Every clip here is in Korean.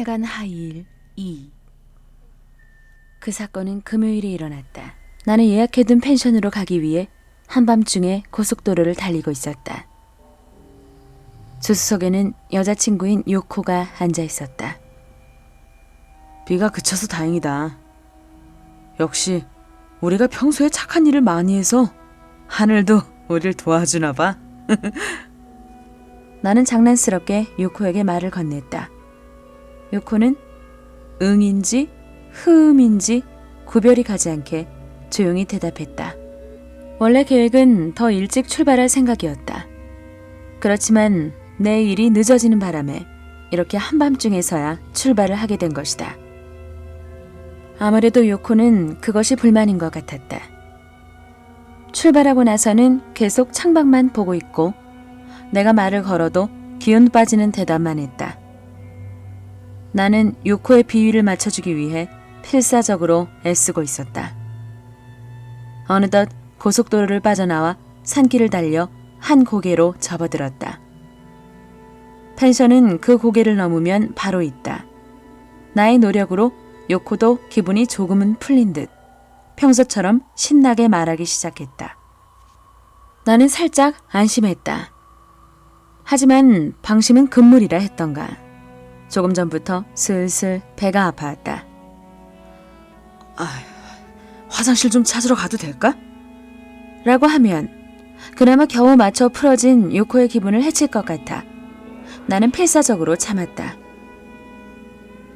빨간 하이힐 2. 그 사건은 금요일에 일어났다. 나는 예약해둔 펜션으로 가기 위해 한밤중에 고속도로를 달리고 있었다. 조수석에는 여자친구인 요코가 앉아 있었다. 비가 그쳐서 다행이다. 역시 우리가 평소에 착한 일을 많이 해서 하늘도 우릴 도와주나 봐. 나는 장난스럽게 요코에게 말을 건넸다. 요코는 응인지 흐음인지 구별이 가지 않게 조용히 대답했다. 원래 계획은 더 일찍 출발할 생각이었다. 그렇지만 내 일이 늦어지는 바람에 이렇게 한밤중에서야 출발을 하게 된 것이다. 아무래도 요코는 그것이 불만인 것 같았다. 출발하고 나서는 계속 창밖만 보고 있고 내가 말을 걸어도 기운 빠지는 대답만 했다. 나는 요코의 비위를 맞춰주기 위해 필사적으로 애쓰고 있었다. 어느덧 고속도로를 빠져나와 산길을 달려 한 고개로 접어들었다. 펜션은 그 고개를 넘으면 바로 있다. 나의 노력으로 요코도 기분이 조금은 풀린 듯 평소처럼 신나게 말하기 시작했다. 나는 살짝 안심했다. 하지만 방심은 금물이라 했던가. 조금 전부터 슬슬 배가 아파왔다. 화장실 좀 찾으러 가도 될까? 라고 하면 그나마 겨우 맞춰 풀어진 요코의 기분을 해칠 것 같아 나는 필사적으로 참았다.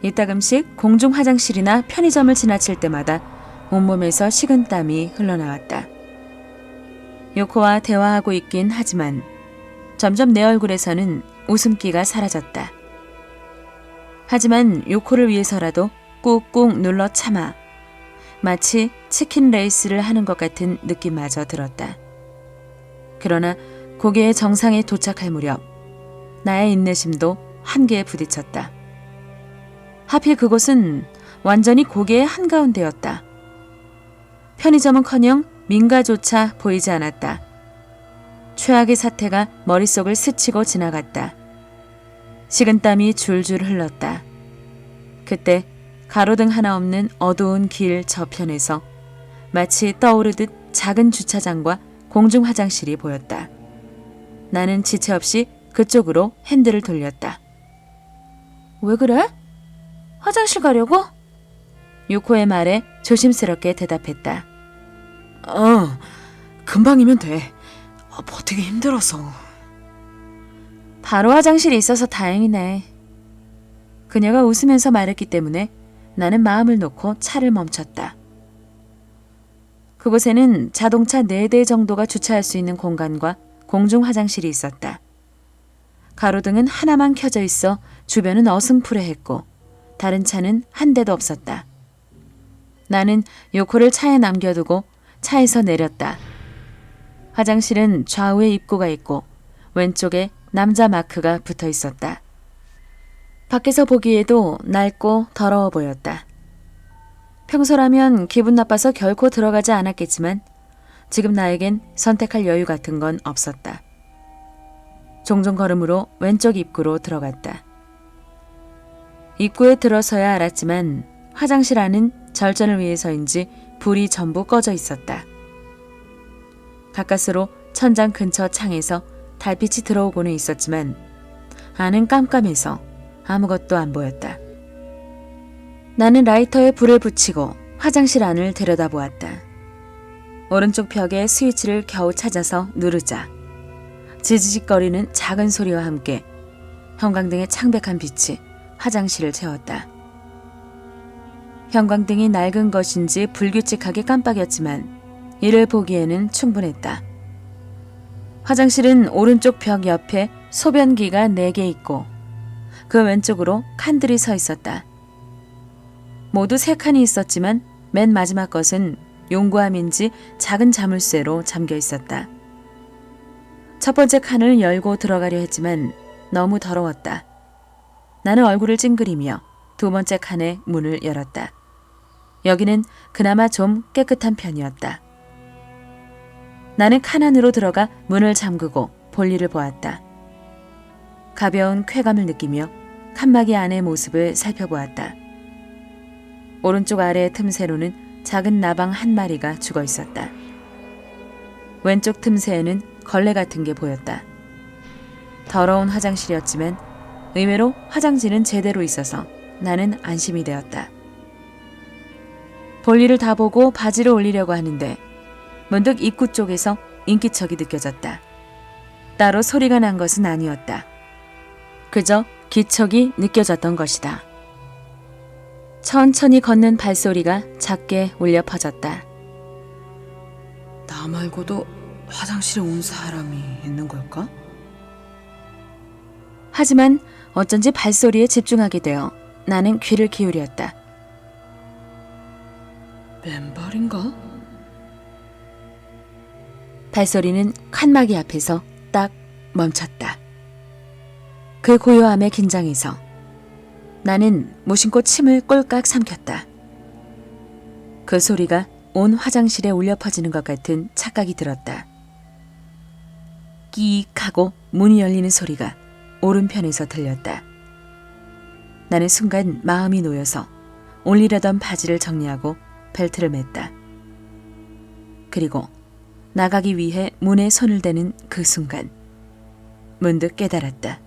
이따금씩 공중 화장실이나 편의점을 지나칠 때마다 온몸에서 식은땀이 흘러나왔다. 요코와 대화하고 있긴 하지만 점점 내 얼굴에서는 웃음기가 사라졌다. 하지만 요코를 위해서라도 꾹꾹 눌러 참아 마치 치킨 레이스를 하는 것 같은 느낌마저 들었다. 그러나 고개의 정상에 도착할 무렵 나의 인내심도 한계에 부딪혔다. 하필 그곳은 완전히 고개의 한가운데였다. 편의점은커녕 민가조차 보이지 않았다. 최악의 사태가 머릿속을 스치고 지나갔다. 식은땀이 줄줄 흘렀다. 그때 가로등 하나 없는 어두운 길 저편에서 마치 떠오르듯 작은 주차장과 공중 화장실이 보였다. 나는 지체 없이 그쪽으로 핸들을 돌렸다. 왜 그래? 화장실 가려고? 요코의 말에 조심스럽게 대답했다. 금방이면 돼. 버티기 힘들어서. 바로 화장실이 있어서 다행이네. 그녀가 웃으면서 말했기 때문에 나는 마음을 놓고 차를 멈췄다. 그곳에는 자동차 4대 정도가 주차할 수 있는 공간과 공중 화장실이 있었다. 가로등은 하나만 켜져 있어 주변은 어슴푸레했고 다른 차는 한 대도 없었다. 나는 요코를 차에 남겨두고 차에서 내렸다. 화장실은 좌우에 입구가 있고 왼쪽에 남자 마크가 붙어 있었다. 밖에서 보기에도 낡고 더러워 보였다. 평소라면 기분 나빠서 결코 들어가지 않았겠지만 지금 나에겐 선택할 여유 같은 건 없었다. 종종 걸음으로 왼쪽 입구로 들어갔다. 입구에 들어서야 알았지만 화장실 안은 절전을 위해서인지 불이 전부 꺼져 있었다. 가까스로 천장 근처 창에서 달빛이 들어오고는 있었지만 안은 깜깜해서 아무것도 안 보였다. 나는 라이터에 불을 붙이고 화장실 안을 들여다보았다. 오른쪽 벽에 스위치를 겨우 찾아서 누르자 지지직거리는 작은 소리와 함께 형광등의 창백한 빛이 화장실을 채웠다. 형광등이 낡은 것인지 불규칙하게 깜빡였지만 이를 보기에는 충분했다. 화장실은 오른쪽 벽 옆에 소변기가 4개 있고 그 왼쪽으로 칸들이 서 있었다. 모두 3칸이 있었지만 맨 마지막 것은 용구함인지 작은 자물쇠로 잠겨 있었다. 첫 번째 칸을 열고 들어가려 했지만 너무 더러웠다. 나는 얼굴을 찡그리며 두 번째 칸의 문을 열었다. 여기는 그나마 좀 깨끗한 편이었다. 나는 칸 안으로 들어가 문을 잠그고 볼일을 보았다. 가벼운 쾌감을 느끼며 칸막이 안의 모습을 살펴보았다. 오른쪽 아래 틈새로는 작은 나방 한 마리가 죽어 있었다. 왼쪽 틈새에는 걸레 같은 게 보였다. 더러운 화장실이었지만 의외로 화장지는 제대로 있어서 나는 안심이 되었다. 볼일을 다 보고 바지를 올리려고 하는데 문득 입구 쪽에서 인기척이 느껴졌다. 따로 소리가 난 것은 아니었다. 그저 기척이 느껴졌던 것이다. 천천히 걷는 발소리가 작게 울려 퍼졌다. 나 말고도 화장실에 온 사람이 있는 걸까? 하지만 어쩐지 발소리에 집중하게 되어 나는 귀를 기울였다. 맨발인가? 발소리는 칸막이 앞에서 딱 멈췄다. 그 고요함에 긴장해서 나는 무심코 침을 꼴깍 삼켰다. 그 소리가 온 화장실에 울려 퍼지는 것 같은 착각이 들었다. 끼익 하고 문이 열리는 소리가 오른편에서 들렸다. 나는 순간 마음이 놓여서 올리려던 바지를 정리하고 벨트를 맸다. 그리고 나가기 위해 문에 손을 대는 그 순간 문득 깨달았다.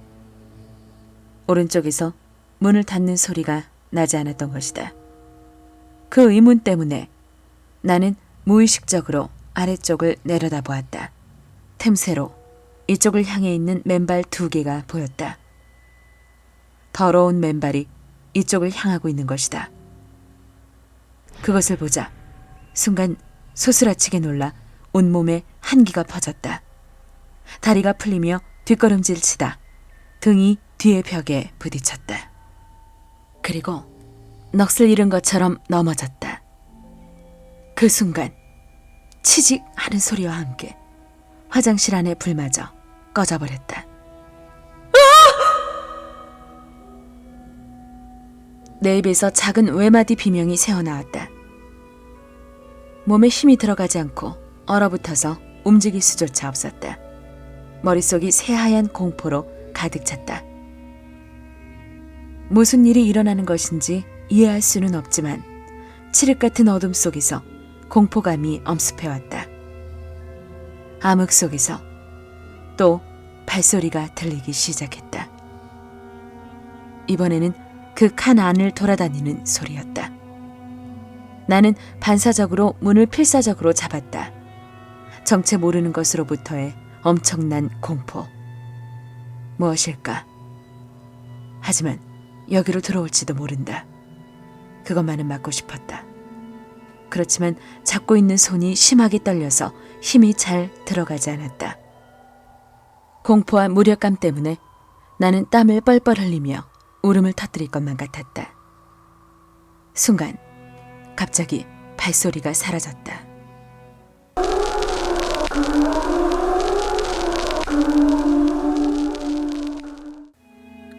오른쪽에서 문을 닫는 소리가 나지 않았던 것이다. 그 의문 때문에 나는 무의식적으로 아래쪽을 내려다보았다. 틈새로 이쪽을 향해 있는 맨발 2개가 보였다. 더러운 맨발이 이쪽을 향하고 있는 것이다. 그것을 보자 순간 소스라치게 놀라 온몸에 한기가 퍼졌다. 다리가 풀리며 뒷걸음질 치다 등이 뒤의 벽에 부딪혔다. 그리고 넋을 잃은 것처럼 넘어졌다. 그 순간 치직 하는 소리와 함께 화장실 안의 불마저 꺼져버렸다. 내 입에서 작은 외마디 비명이 새어나왔다. 몸에 힘이 들어가지 않고 얼어붙어서 움직일 수조차 없었다. 머릿속이 새하얀 공포로 가득 찼다. 무슨 일이 일어나는 것인지 이해할 수는 없지만 칠흑 같은 어둠 속에서 공포감이 엄습해왔다. 암흑 속에서 또 발소리가 들리기 시작했다. 이번에는 그 칸 안을 돌아다니는 소리였다. 나는 반사적으로 문을 필사적으로 잡았다. 정체 모르는 것으로부터의 엄청난 공포. 무엇일까? 하지만 여기로 들어올지도 모른다. 그것만은 막고 싶었다. 그렇지만 잡고 있는 손이 심하게 떨려서 힘이 잘 들어가지 않았다. 공포와 무력감 때문에 나는 땀을 뻘뻘 흘리며 울음을 터뜨릴 것만 같았다. 순간 갑자기 발소리가 사라졌다.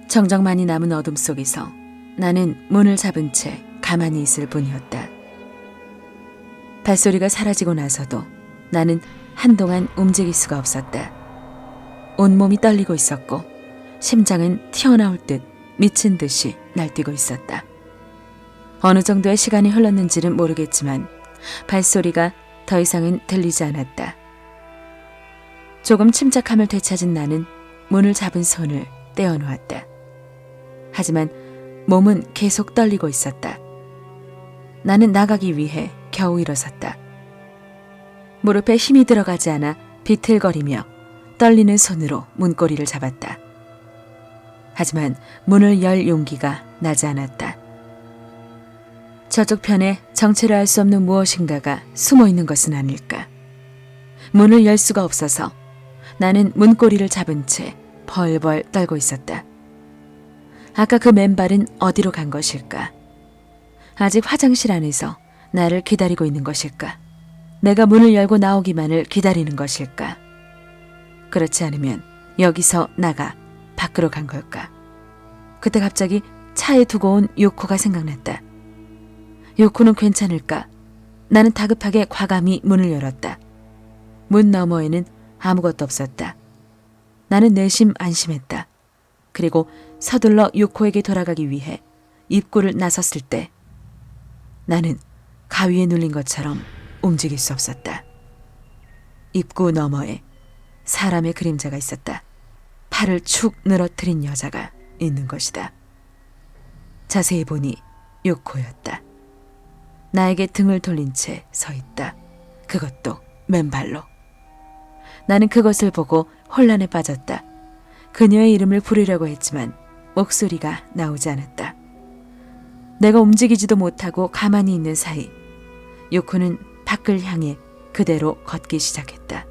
정적만이 남은 어둠 속에서 나는 문을 잡은 채 가만히 있을 뿐이었다. 발소리가 사라지고 나서도 나는 한동안 움직일 수가 없었다. 온몸이 떨리고 있었고 심장은 튀어나올 듯 미친 듯이 날뛰고 있었다. 어느 정도의 시간이 흘렀는지는 모르겠지만 발소리가 더 이상은 들리지 않았다. 조금 침착함을 되찾은 나는 문을 잡은 손을 떼어놓았다. 하지만 몸은 계속 떨리고 있었다. 나는 나가기 위해 겨우 일어섰다. 무릎에 힘이 들어가지 않아 비틀거리며 떨리는 손으로 문고리를 잡았다. 하지만 문을 열 용기가 나지 않았다. 저쪽 편에 정체를 알 수 없는 무엇인가가 숨어 있는 것은 아닐까. 문을 열 수가 없어서 나는 문고리를 잡은 채 벌벌 떨고 있었다. 아까 그 맨발은 어디로 간 것일까? 아직 화장실 안에서 나를 기다리고 있는 것일까? 내가 문을 열고 나오기만을 기다리는 것일까? 그렇지 않으면 여기서 나가 밖으로 간 걸까? 그때 갑자기 차에 두고 온 요코가 생각났다. 요코는 괜찮을까? 나는 다급하게 과감히 문을 열었다. 문 너머에는 아무것도 없었다. 나는 내심 안심했다. 그리고 서둘러 요코에게 돌아가기 위해 입구를 나섰을 때 나는 가위에 눌린 것처럼 움직일 수 없었다. 입구 너머에 사람의 그림자가 있었다. 팔을 축 늘어뜨린 여자가 있는 것이다. 자세히 보니 요코였다. 나에게 등을 돌린 채 서 있다. 그것도 맨발로. 나는 그것을 보고 혼란에 빠졌다. 그녀의 이름을 부르려고 했지만 목소리가 나오지 않았다. 내가 움직이지도 못하고 가만히 있는 사이 요코는 밖을 향해 그대로 걷기 시작했다.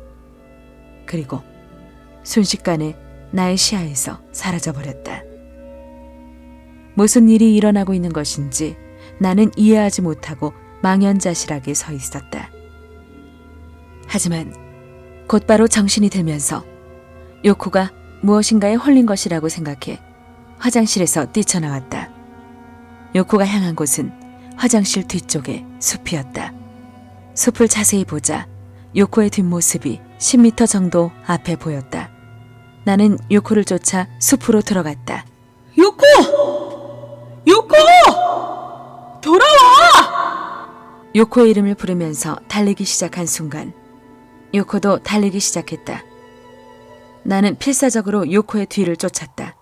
그리고 순식간에 나의 시야에서 사라져버렸다. 무슨 일이 일어나고 있는 것인지 나는 이해하지 못하고 망연자실하게 서 있었다. 하지만 곧바로 정신이 들면서 요코가 무엇인가에 홀린 것이라고 생각해 화장실에서 뛰쳐나왔다. 요코가 향한 곳은 화장실 뒤쪽의 숲이었다. 숲을 자세히 보자 요코의 뒷모습이 10m 정도 앞에 보였다. 나는 요코를 쫓아 숲으로 들어갔다. 요코! 요코! 돌아와! 요코의 이름을 부르면서 달리기 시작한 순간 요코도 달리기 시작했다. 나는 필사적으로 요코의 뒤를 쫓았다.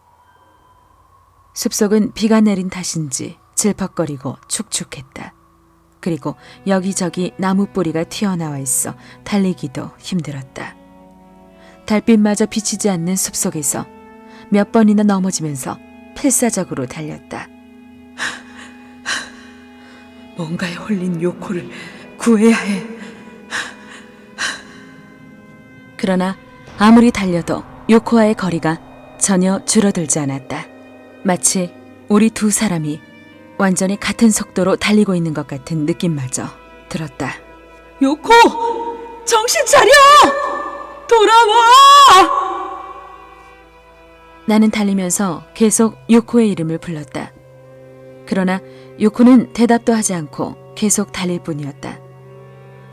숲속은 비가 내린 탓인지 질퍽거리고 축축했다. 그리고 여기저기 나무 뿌리가 튀어나와 있어 달리기도 힘들었다. 달빛마저 비치지 않는 숲속에서 몇 번이나 넘어지면서 필사적으로 달렸다. 뭔가에 홀린 요코를 구해야 해. 그러나 아무리 달려도 요코와의 거리가 전혀 줄어들지 않았다. 마치 우리 두 사람이 완전히 같은 속도로 달리고 있는 것 같은 느낌마저 들었다. 요코! 정신 차려! 돌아와! 나는 달리면서 계속 요코의 이름을 불렀다. 그러나 요코는 대답도 하지 않고 계속 달릴 뿐이었다.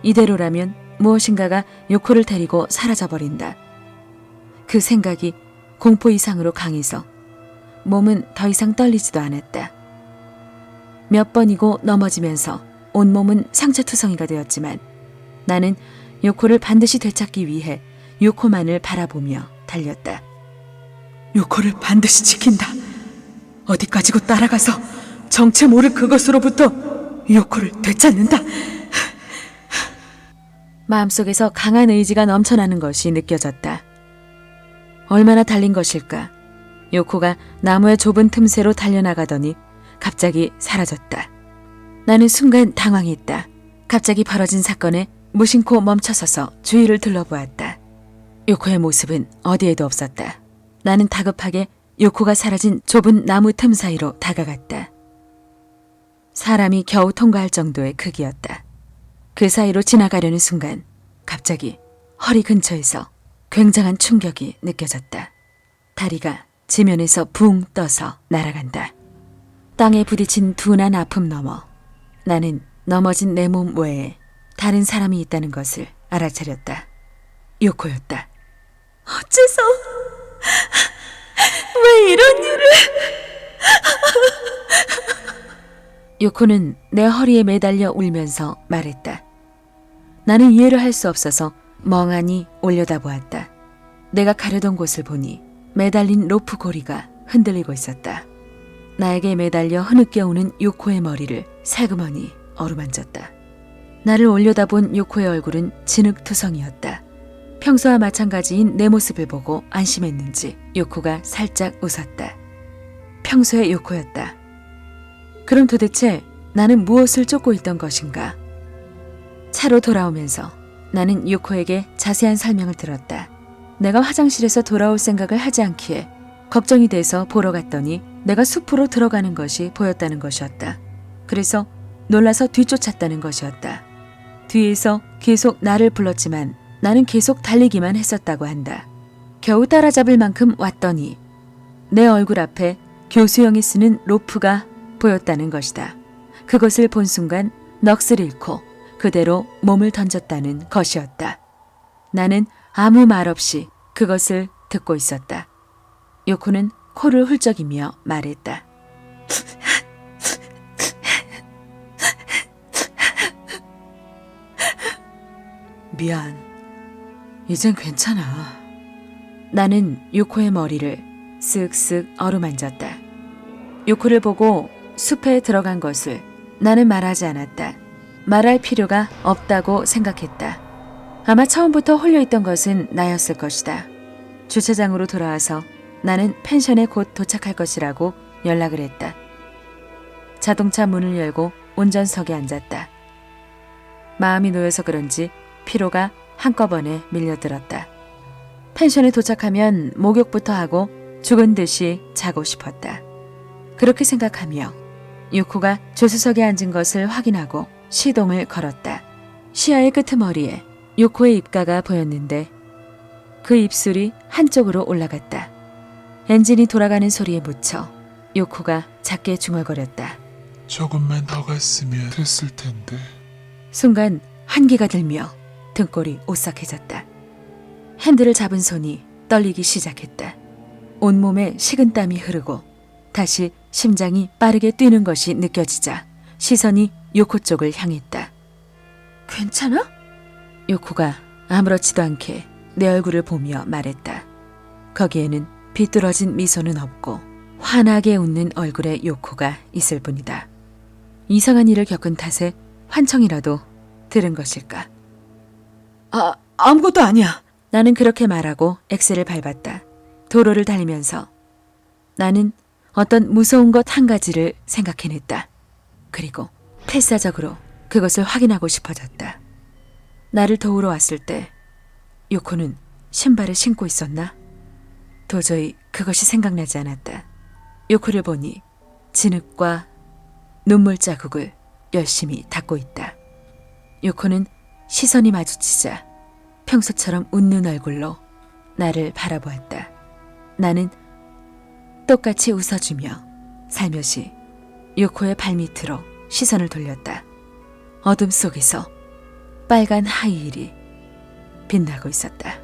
이대로라면 무엇인가가 요코를 데리고 사라져버린다. 그 생각이 공포 이상으로 강해서 몸은 더 이상 떨리지도 않았다. 몇 번이고 넘어지면서 온몸은 상처투성이가 되었지만 나는 요코를 반드시 되찾기 위해 요코만을 바라보며 달렸다. 요코를 반드시 지킨다. 어디까지고 따라가서 정체 모를 그것으로부터 요코를 되찾는다. 마음속에서 강한 의지가 넘쳐나는 것이 느껴졌다. 얼마나 달린 것일까? 요코가 나무의 좁은 틈새로 달려나가더니 갑자기 사라졌다. 나는 순간 당황했다. 갑자기 벌어진 사건에 무심코 멈춰서서 주위를 둘러보았다. 요코의 모습은 어디에도 없었다. 나는 다급하게 요코가 사라진 좁은 나무 틈 사이로 다가갔다. 사람이 겨우 통과할 정도의 크기였다. 그 사이로 지나가려는 순간 갑자기 허리 근처에서 굉장한 충격이 느껴졌다. 다리가 지면에서 붕 떠서 날아간다. 땅에 부딪힌 둔한 아픔 너머 나는 넘어진 내 몸 외에 다른 사람이 있다는 것을 알아차렸다. 요코였다. 어째서 왜 이런 일을? 요코는 내 허리에 매달려 울면서 말했다. 나는 이해를 할 수 없어서 멍하니 올려다보았다. 내가 가려던 곳을 보니 매달린 로프 고리가 흔들리고 있었다. 나에게 매달려 흐느껴오는 요코의 머리를 살그머니 어루만졌다. 나를 올려다본 요코의 얼굴은 진흙투성이었다. 평소와 마찬가지인 내 모습을 보고 안심했는지 요코가 살짝 웃었다. 평소의 요코였다. 그럼 도대체 나는 무엇을 쫓고 있던 것인가? 차로 돌아오면서 나는 요코에게 자세한 설명을 들었다. 내가 화장실에서 돌아올 생각을 하지 않기에 걱정이 돼서 보러 갔더니 내가 숲으로 들어가는 것이 보였다는 것이었다. 그래서 놀라서 뒤쫓았다는 것이었다. 뒤에서 계속 나를 불렀지만 나는 계속 달리기만 했었다고 한다. 겨우 따라잡을 만큼 왔더니 내 얼굴 앞에 교수형이 쓰는 로프가 보였다는 것이다. 그것을 본 순간 넋을 잃고 그대로 몸을 던졌다는 것이었다. 나는 아무 말 없이 그것을 듣고 있었다. 요코는 코를 훌쩍이며 말했다. 미안. 이젠 괜찮아. 나는 요코의 머리를 쓱쓱 어루만졌다. 요코를 보고 숲에 들어간 것을 나는 말하지 않았다. 말할 필요가 없다고 생각했다. 아마 처음부터 홀려있던 것은 나였을 것이다. 주차장으로 돌아와서 나는 펜션에 곧 도착할 것이라고 연락을 했다. 자동차 문을 열고 운전석에 앉았다. 마음이 놓여서 그런지 피로가 한꺼번에 밀려들었다. 펜션에 도착하면 목욕부터 하고 죽은 듯이 자고 싶었다. 그렇게 생각하며 요코가 조수석에 앉은 것을 확인하고 시동을 걸었다. 시야의 끄트머리에 요코의 입가가 보였는데 그 입술이 한쪽으로 올라갔다. 엔진이 돌아가는 소리에 묻혀 요코가 작게 중얼거렸다. 조금만 더 갔으면 됐을 텐데. 순간 한기가 들며 등골이 오싹해졌다. 핸들을 잡은 손이 떨리기 시작했다. 온몸에 식은땀이 흐르고 다시 심장이 빠르게 뛰는 것이 느껴지자 시선이 요코 쪽을 향했다. 괜찮아? 요코가 아무렇지도 않게 내 얼굴을 보며 말했다. 거기에는 비뚤어진 미소는 없고 환하게 웃는 얼굴의 요코가 있을 뿐이다. 이상한 일을 겪은 탓에 환청이라도 들은 것일까? 아무것도 아니야. 나는 그렇게 말하고 엑셀을 밟았다. 도로를 달리면서 나는 어떤 무서운 것 한 가지를 생각해냈다. 그리고 필사적으로 그것을 확인하고 싶어졌다. 나를 도우러 왔을 때 요코는 신발을 신고 있었나? 도저히 그것이 생각나지 않았다. 요코를 보니 진흙과 눈물 자국을 열심히 닦고 있다. 요코는 시선이 마주치자 평소처럼 웃는 얼굴로 나를 바라보았다. 나는 똑같이 웃어주며 살며시 요코의 발밑으로 시선을 돌렸다. 어둠 속에서 빨간 하이힐이 빛나고 있었다.